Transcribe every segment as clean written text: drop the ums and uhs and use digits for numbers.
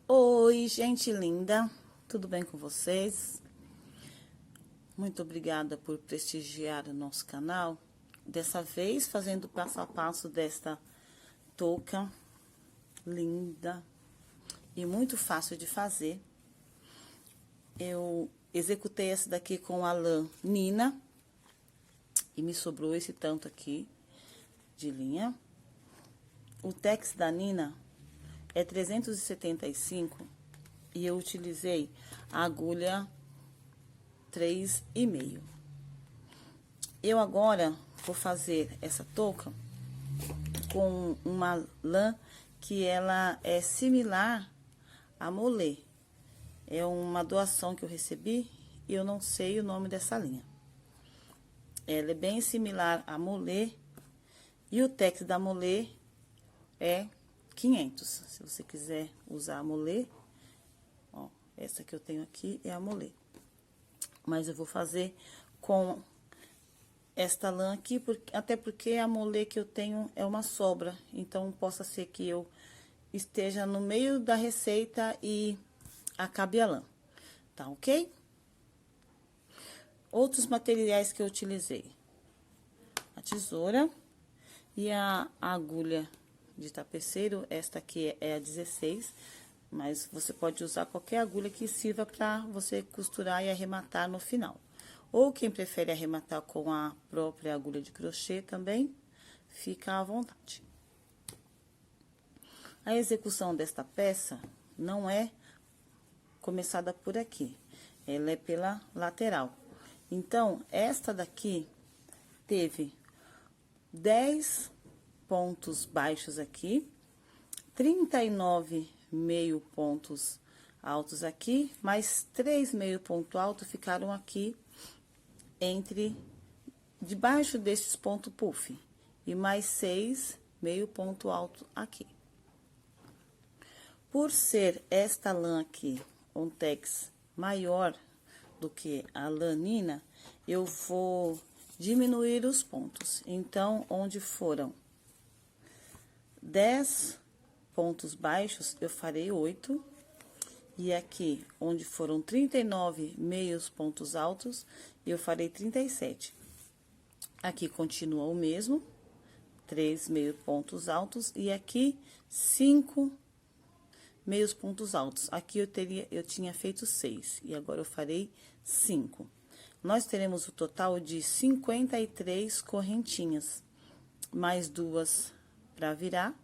Oi, gente linda, tudo bem com vocês? Muito obrigada por prestigiar o nosso canal. Dessa vez, fazendo o passo a passo desta touca linda e muito fácil de fazer. Eu executei essa daqui com a lã Nina e me sobrou esse tanto aqui de linha. O tex da Nina é 375 e eu utilizei a agulha 3,5. Eu agora vou fazer essa touca com uma lã que ela é similar a molê. É uma doação que eu recebi e eu não sei o nome dessa linha. Ela é bem similar a molê e o tex da molê é 500. Se você quiser usar a molê, ó, essa que eu tenho aqui é a molê. Mas eu vou fazer com esta lã aqui, até porque a molê que eu tenho é uma sobra. Então, possa ser que eu esteja no meio da receita e acabe a lã. Tá ok? Outros materiais que eu utilizei. A tesoura e a agulha de tapeceiro. Esta aqui é a 16. Mas você pode usar qualquer agulha que sirva para você costurar e arrematar no final. Ou quem prefere arrematar com a própria agulha de crochê também, fica à vontade. A execução desta peça não é começada por aqui, ela é pela lateral. Então, esta daqui teve 10 pontos baixos aqui, 39 meio pontos altos aqui, mais 3 meio ponto alto ficaram aqui debaixo desses pontos puff, e mais 6 meio ponto alto aqui. Por ser esta lã aqui um tex maior do que a lã Nina, eu vou diminuir os pontos. Então, onde foram 10 pontos baixos, eu farei 8. E aqui, onde foram 39 meios pontos altos, eu farei 37. Aqui continua o mesmo, 3 meios pontos altos, e aqui 5 meios pontos altos. Aqui eu tinha feito 6, e agora eu farei 5. Nós teremos o total de 53 correntinhas, mais 2 para virar,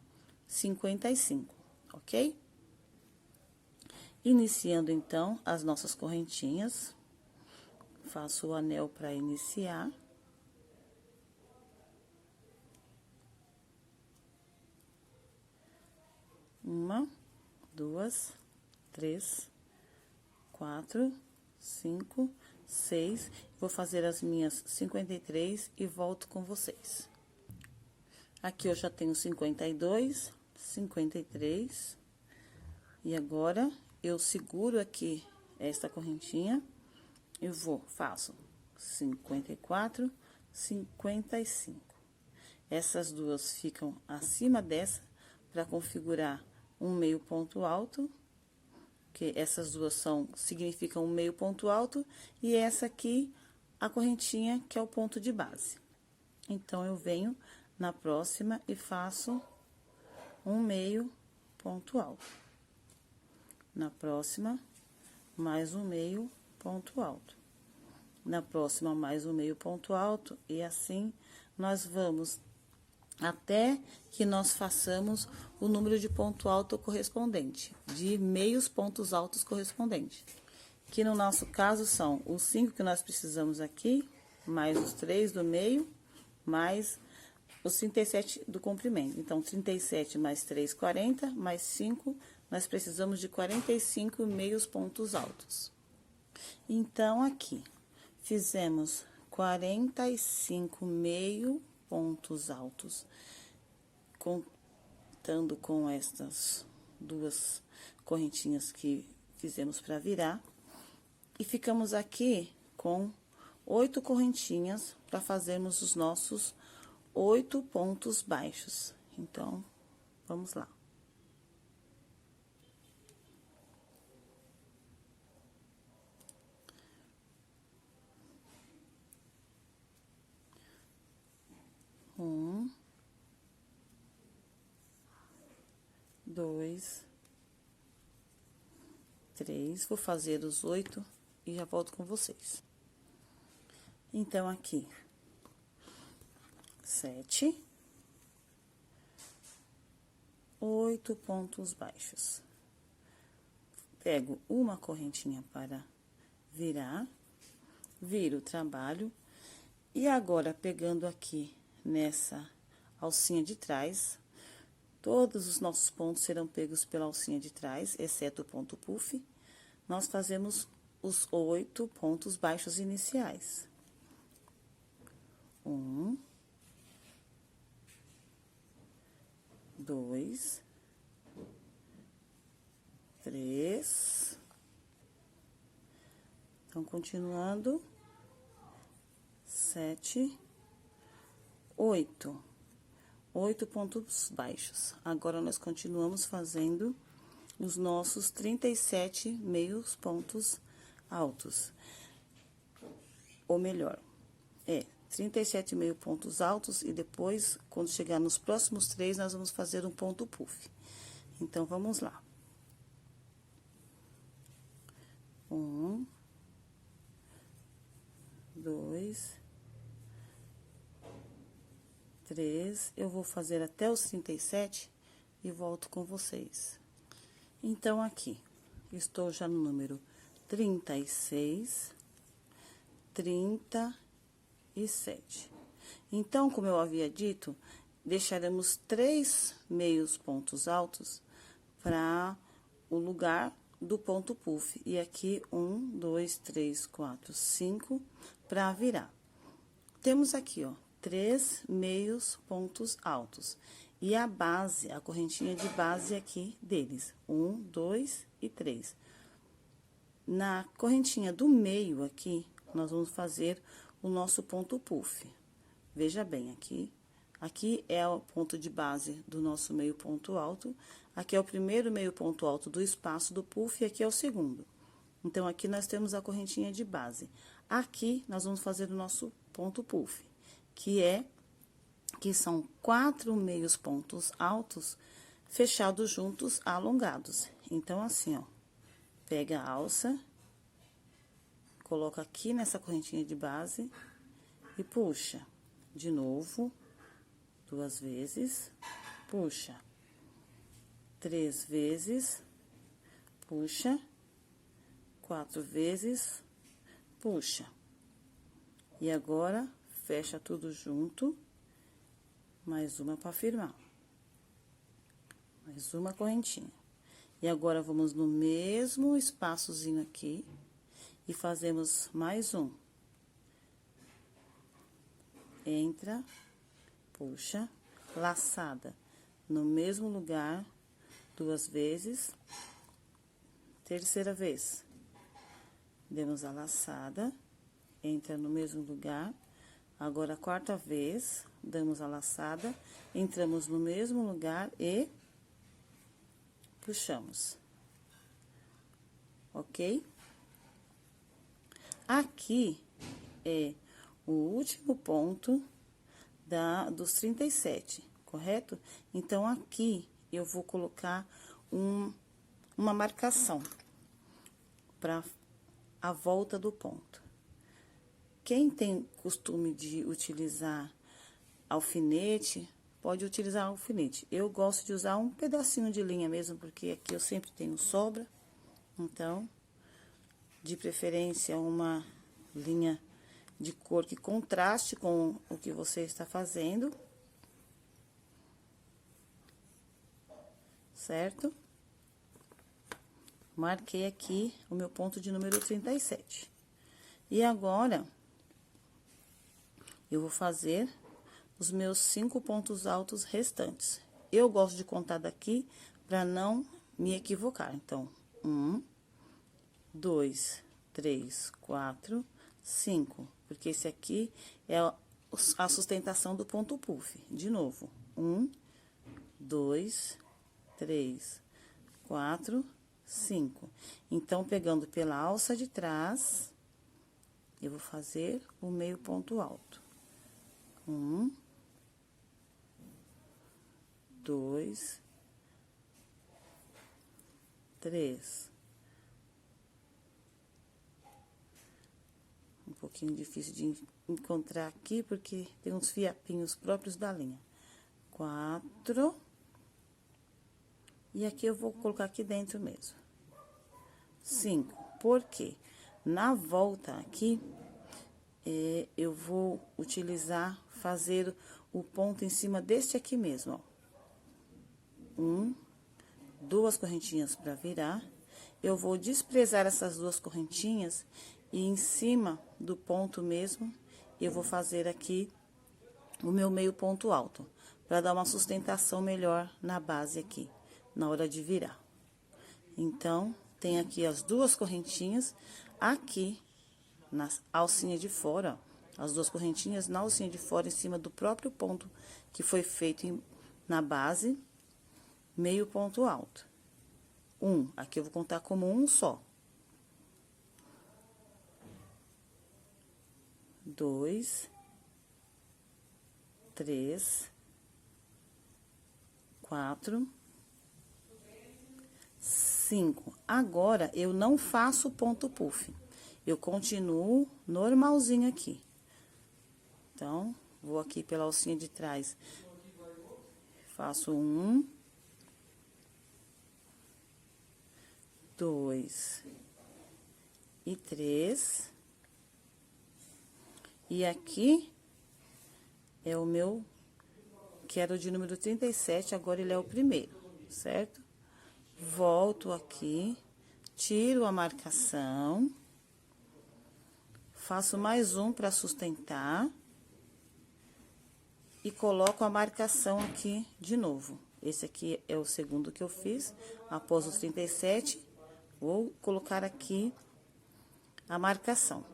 55, ok? Iniciando, então, as nossas correntinhas. Faço o anel para iniciar. Uma, 2, 3, 4, 5, 6. Vou fazer as minhas 53 e volto com vocês. Aqui eu já tenho 52, 53. E agora, eu seguro aqui esta correntinha e faço 54, 55. Essas duas ficam acima dessa para configurar um meio ponto alto, que essas duas significam um meio ponto alto, e essa aqui, a correntinha, que é o ponto de base. Então, eu venho na próxima e faço um meio ponto alto. Na próxima, mais um meio ponto alto. Na próxima, mais um meio ponto alto, e assim nós vamos até que nós façamos o número de ponto alto correspondente, de meios pontos altos correspondente. Que no nosso caso são os 5 que nós precisamos aqui, mais os 3 do meio, mais os 37 do comprimento. Então, 37 mais 3, 40, mais 5, nós precisamos de 45 meios pontos altos. Então, aqui, fizemos 45 meio pontos altos, contando com estas duas correntinhas que fizemos para virar. E ficamos aqui com 8 correntinhas para fazermos os nossos 8 pontos baixos. Então, vamos lá. Um, dois, três. Vou fazer os 8 e já volto com vocês. Então, aqui, 7, 8 pontos baixos. Pego uma correntinha para virar, viro o trabalho, e agora, pegando aqui nessa alcinha de trás, todos os nossos pontos serão pegos pela alcinha de trás, exceto o ponto puff. Nós fazemos os 8 pontos baixos iniciais. 1, 2, 3. Então, continuando, 7, 8. 8 pontos baixos. Agora, nós continuamos fazendo os nossos 37 meios pontos altos. Ou melhor, 37 meio pontos altos, e depois, quando chegar nos próximos 3, nós vamos fazer um ponto puff. Então, vamos lá. 1, 2, 3. Eu vou fazer até os 37 e volto com vocês. Então, aqui, estou já no número 36, 37. Então, como eu havia dito, deixaremos 3 meios pontos altos para o lugar do ponto puff. E aqui, 1, 2, 3, 4, 5, para virar. Temos aqui, ó, 3 meios pontos altos. E a base, a correntinha de base aqui deles, 1, 2 e 3. Na correntinha do meio aqui, nós vamos fazer o nosso ponto puff. Veja bem, aqui é o ponto de base do nosso meio ponto alto, aqui é o primeiro meio ponto alto do espaço do puff e aqui é o segundo. Então, aqui nós temos a correntinha de base. Aqui, nós vamos fazer o nosso ponto puff, que são 4 meios pontos altos fechados juntos, alongados. Então, assim, ó, pega a alça, coloca aqui nessa correntinha de base e puxa. De novo, 2 vezes, puxa. 3 vezes, puxa. 4 vezes, puxa. E agora, fecha tudo junto, mais uma para firmar. Mais uma correntinha. E agora, vamos no mesmo espaçozinho aqui e fazemos mais um. Entra, puxa, laçada no mesmo lugar, 2 vezes. Terceira vez, demos a laçada, entra no mesmo lugar. Agora, a 4ª vez, damos a laçada, entramos no mesmo lugar e puxamos. Ok? Aqui é o último ponto dos 37, correto? Então, aqui eu vou colocar uma marcação para a volta do ponto. Quem tem costume de utilizar alfinete, pode utilizar alfinete. Eu gosto de usar um pedacinho de linha mesmo, porque aqui eu sempre tenho sobra. Então, de preferência, uma linha de cor que contraste com o que você está fazendo. Certo? Marquei aqui o meu ponto de número 37. E agora, eu vou fazer os meus 5 pontos altos restantes. Eu gosto de contar daqui para não me equivocar. Então, 1, 2, 3, 4, 5. Porque esse aqui é a sustentação do ponto puff. De novo, 1, 2, 3, 4, 5. Então, pegando pela alça de trás, eu vou fazer o meio ponto alto. 1, 2, 3. Um pouquinho difícil de encontrar aqui, porque tem uns fiapinhos próprios da linha. 4. E aqui eu vou colocar aqui dentro mesmo. 5. Por quê? Na volta aqui, eu vou utilizar, fazer o ponto em cima deste aqui mesmo, ó. 2 correntinhas para virar. Eu vou desprezar essas 2 correntinhas e em cima do ponto mesmo, eu vou fazer aqui o meu meio ponto alto, para dar uma sustentação melhor na base aqui, na hora de virar. Então, tem aqui as 2 correntinhas, aqui na alcinha de fora, ó, as 2 correntinhas na alcinha de fora, em cima do próprio ponto que foi feito na base, meio ponto alto. Aqui eu vou contar como um só. 2, 3, 4, 5. Agora, eu não faço ponto puff. Eu continuo normalzinho aqui. Então, vou aqui pela alcinha de trás. Faço 1, 2 e 3. E aqui é o meu, que era o de número 37, agora ele é o primeiro, certo? Volto aqui, tiro a marcação, faço mais um para sustentar e coloco a marcação aqui de novo. Esse aqui é o segundo que eu fiz, após os 37, vou colocar aqui a marcação.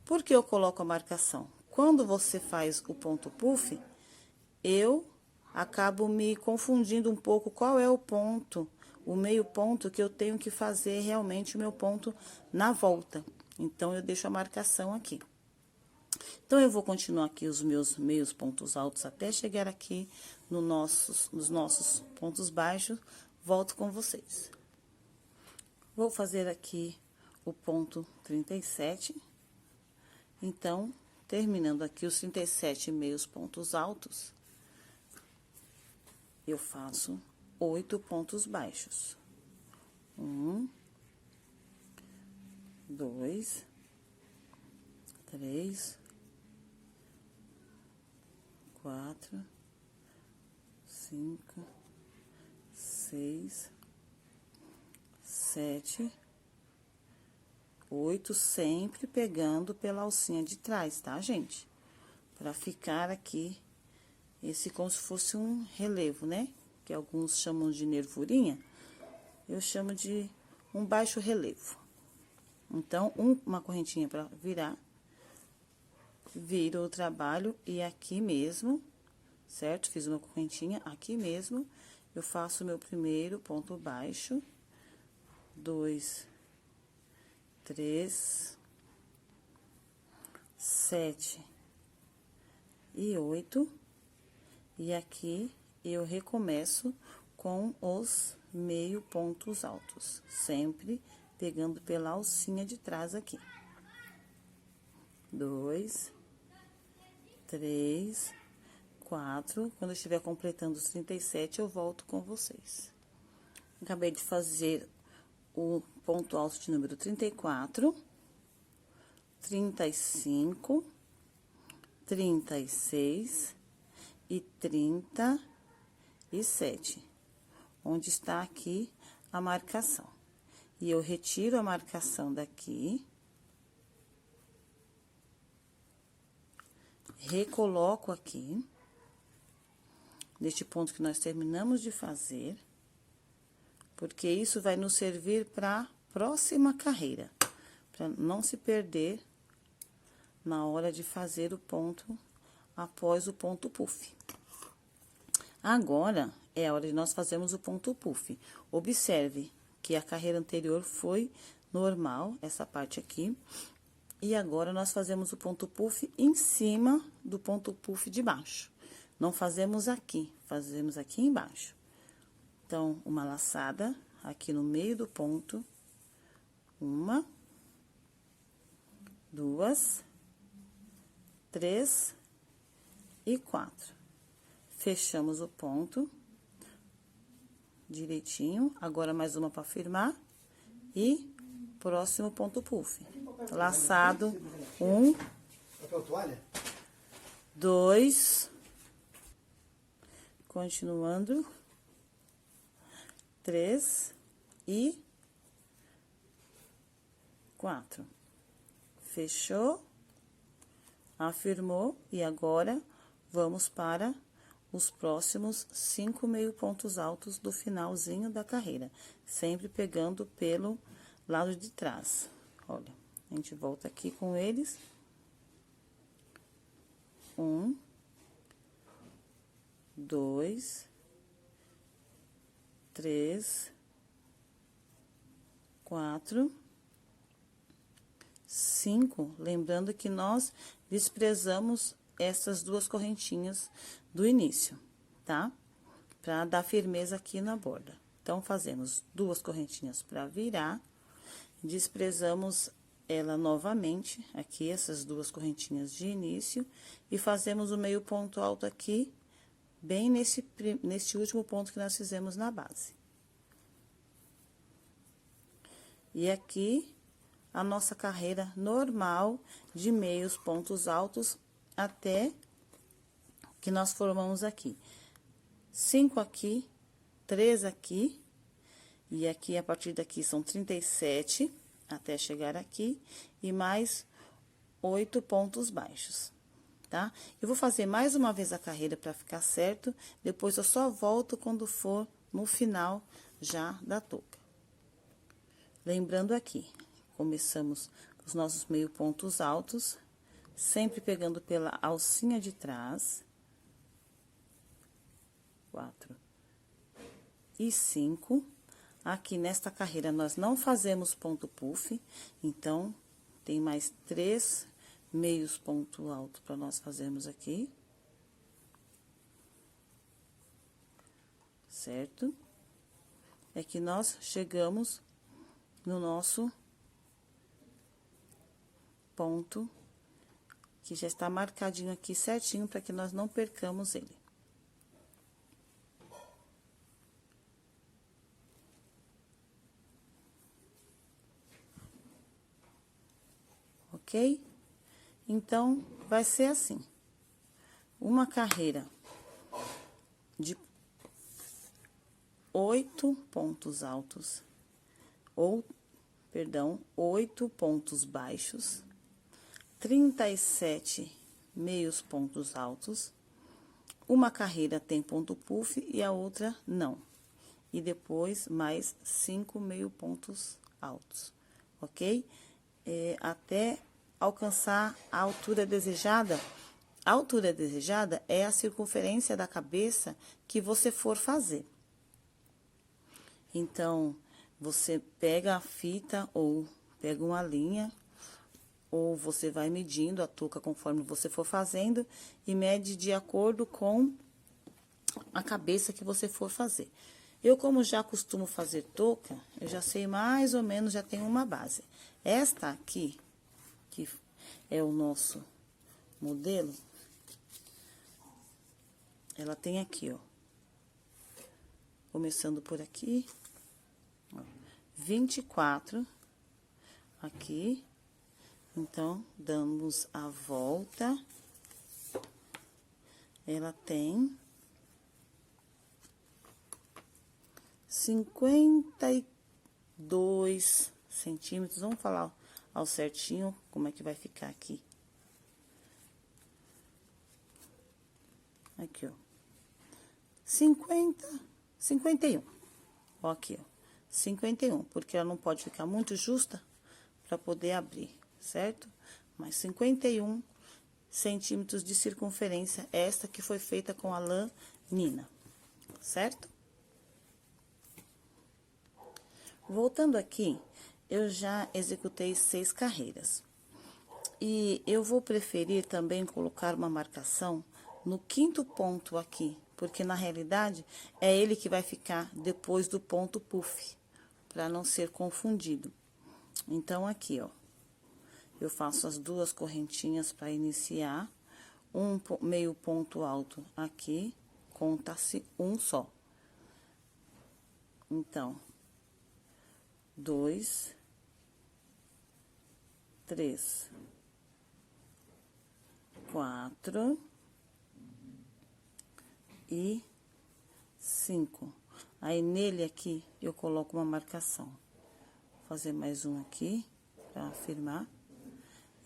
Por que eu coloco a marcação? Quando você faz o ponto puff, eu acabo me confundindo um pouco qual é o ponto, o meio ponto que eu tenho que fazer realmente o meu ponto na volta. Então, eu deixo a marcação aqui. Então, eu vou continuar aqui os meus meios pontos altos até chegar aqui nos nossos pontos baixos. Volto com vocês. Vou fazer aqui o ponto 37. Então, terminando aqui os 37 meios pontos altos, eu faço 8 pontos baixos. 1, 2, 3, 4, 5, 6, 7, 8, sempre pegando pela alcinha de trás, tá, gente? Pra ficar aqui, esse como se fosse um relevo, né? Que alguns chamam de nervurinha, eu chamo de um baixo relevo. Então, uma correntinha pra virar, viro o trabalho e aqui mesmo, certo? Fiz uma correntinha, aqui mesmo, eu faço o meu primeiro ponto baixo, 2, 3, 7 e 8. E aqui eu recomeço com os meio pontos altos, sempre pegando pela alcinha de trás aqui. 2, 3, 4. Quando eu estiver completando os 37, eu volto com vocês. Acabei de fazer o ponto alto de número 34, 35, 36 e 37, onde está aqui a marcação. E eu retiro a marcação daqui, recoloco aqui, neste ponto que nós terminamos de fazer, porque isso vai nos servir para a próxima carreira, para não se perder na hora de fazer o ponto após o ponto puff. Agora, é a hora de nós fazermos o ponto puff. Observe que a carreira anterior foi normal, essa parte aqui, e agora nós fazemos o ponto puff em cima do ponto puff de baixo. Não fazemos aqui, fazemos aqui embaixo. Então, uma laçada aqui no meio do ponto. 1, 2, 3 e 4. Fechamos o ponto direitinho. Agora, mais uma para firmar. E próximo ponto puff. Laçado, 1, 2, continuando, 3 e 4. Fechou, afirmou, e agora vamos para os próximos 5 meio pontos altos do finalzinho da carreira, sempre pegando pelo lado de trás. Olha, a gente volta aqui com eles. 1, 2, 3, 4, 5. Lembrando que nós desprezamos essas duas correntinhas do início, tá? Pra dar firmeza aqui na borda. Então, fazemos duas correntinhas para virar, desprezamos ela novamente, aqui, essas duas correntinhas de início, e fazemos o meio ponto alto aqui, bem nesse último ponto que nós fizemos na base. E aqui, a nossa carreira normal de meios pontos altos até que nós formamos aqui. 5 aqui, 3 aqui, e aqui, a partir daqui, são 37, até chegar aqui, e mais 8 pontos baixos, tá? Eu vou fazer mais uma vez a carreira para ficar certo, depois eu só volto quando for no final já da touca. Lembrando aqui, começamos os nossos meio pontos altos, sempre pegando pela alcinha de trás. 4 e 5. Aqui nesta carreira, nós não fazemos ponto puff, então, tem mais 3 meios ponto alto para nós fazermos aqui. Certo? É que nós chegamos no nosso ponto, que já está marcadinho aqui certinho, para que nós não percamos ele. Ok? Então, vai ser assim. Uma carreira de 8 pontos altos, ou, perdão, 8 pontos baixos, 37 meios pontos altos, uma carreira tem ponto puff e a outra não. E depois, mais 5 meio pontos altos, ok? Até alcançar a altura desejada. A altura desejada é a circunferência da cabeça que você for fazer. Então, você pega a fita ou pega uma linha, ou você vai medindo a touca conforme você for fazendo e mede de acordo com a cabeça que você for fazer. Eu, como já costumo fazer touca, eu já sei mais ou menos, já tenho uma base. Esta aqui, que é o nosso modelo, ela tem aqui, ó, começando por aqui, ó, 24 aqui. Então, damos a volta, ela tem 52 centímetros, vamos falar ao certinho como é que vai ficar aqui. Aqui, ó. 51. Ó, aqui, ó. 51, porque ela não pode ficar muito justa para poder abrir, certo? Mas 51 centímetros de circunferência, esta que foi feita com a lã Nina, certo? Voltando aqui, eu já executei 6 carreiras. E eu vou preferir também colocar uma marcação no 5º ponto aqui, porque na realidade é ele que vai ficar depois do ponto puff, para não ser confundido. Então, aqui, ó, eu faço as duas correntinhas para iniciar, meio ponto alto aqui, conta-se um só. Então, 2, 3, 4 e 5. Aí, nele aqui, eu coloco uma marcação. Vou fazer mais um aqui, pra afirmar.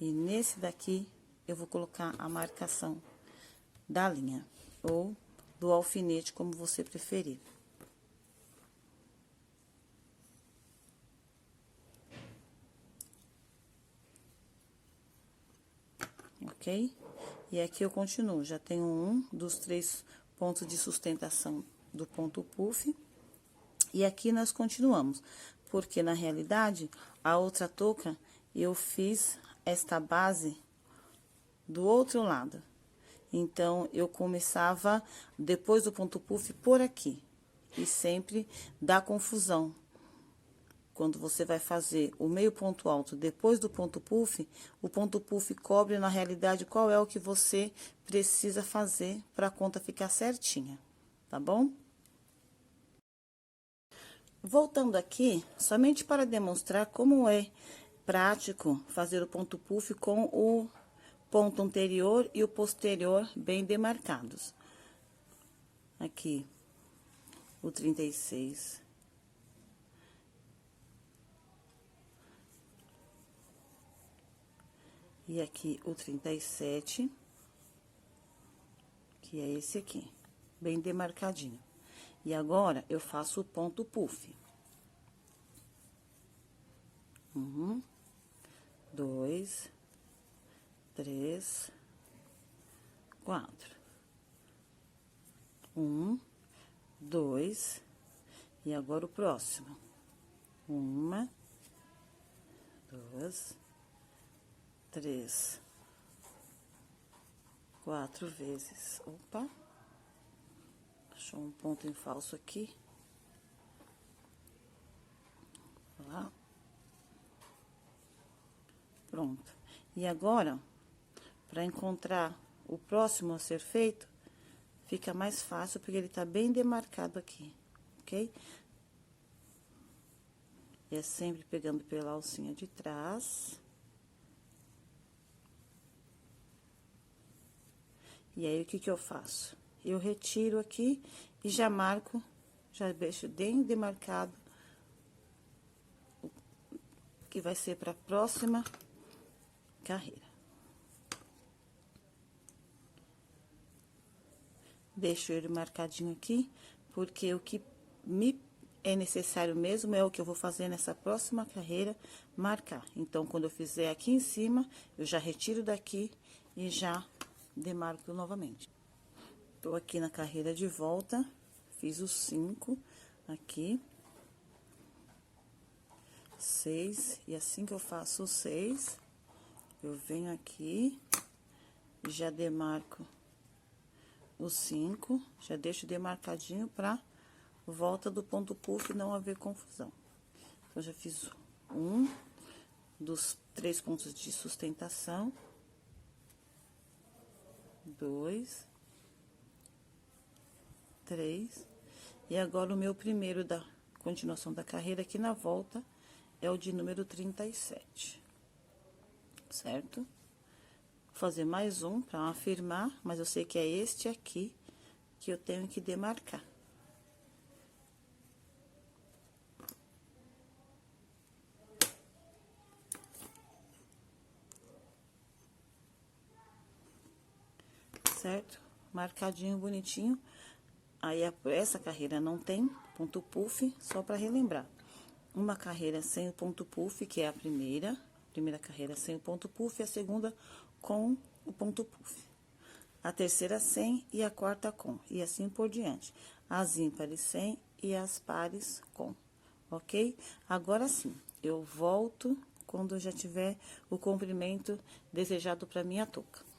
E nesse daqui, eu vou colocar a marcação da linha, ou do alfinete, como você preferir. Ok? E aqui eu continuo, já tenho um dos 3 pontos de sustentação do ponto puff. E aqui nós continuamos, porque na realidade, a outra touca, eu fiz esta base do outro lado. Então, eu começava depois do ponto puff por aqui. E sempre dá confusão. Quando você vai fazer o meio ponto alto depois do ponto puff, o ponto puff cobre, na realidade, qual é o que você precisa fazer para a conta ficar certinha, tá bom? Voltando aqui, somente para demonstrar como é prático fazer o ponto puff com o ponto anterior e o posterior bem demarcados. Aqui, o 36. E aqui o 37, que é esse aqui, bem demarcadinho. E agora, eu faço o ponto puff. 1, 2, 3, 4. 1, 2, e agora o próximo. 1, 2, 3, 4 vezes. Opa! Achou um ponto em falso aqui. Lá. Pronto. E agora, para encontrar o próximo a ser feito, fica mais fácil, porque ele tá bem demarcado aqui, ok? E é sempre pegando pela alcinha de trás. E aí, o que que eu faço? Eu retiro aqui e já marco, já deixo bem demarcado, que vai ser para a próxima carreira. Deixo ele marcadinho aqui, porque o que me é necessário mesmo é o que eu vou fazer nessa próxima carreira, marcar. Então, quando eu fizer aqui em cima, eu já retiro daqui e já demarco novamente. Tô aqui na carreira de volta, fiz os 5 aqui. 6, e assim que eu faço os 6, eu venho aqui e já demarco os 5, já deixo demarcadinho pra volta do ponto puff não haver confusão. Então, já fiz um dos 3 pontos de sustentação. 2, 3, e agora o meu primeiro da continuação da carreira aqui na volta é o de número 37, certo? Vou fazer mais um para afirmar, mas eu sei que é este aqui que eu tenho que demarcar. Certo? Marcadinho, bonitinho. Aí, essa carreira não tem ponto puff, só para relembrar. Uma carreira sem o ponto puff, que é a primeira carreira sem o ponto puff, a segunda com o ponto puff. A terceira sem e a quarta com, e assim por diante. As ímpares sem e as pares com, ok? Agora sim, eu volto quando eu já tiver o comprimento desejado para minha touca.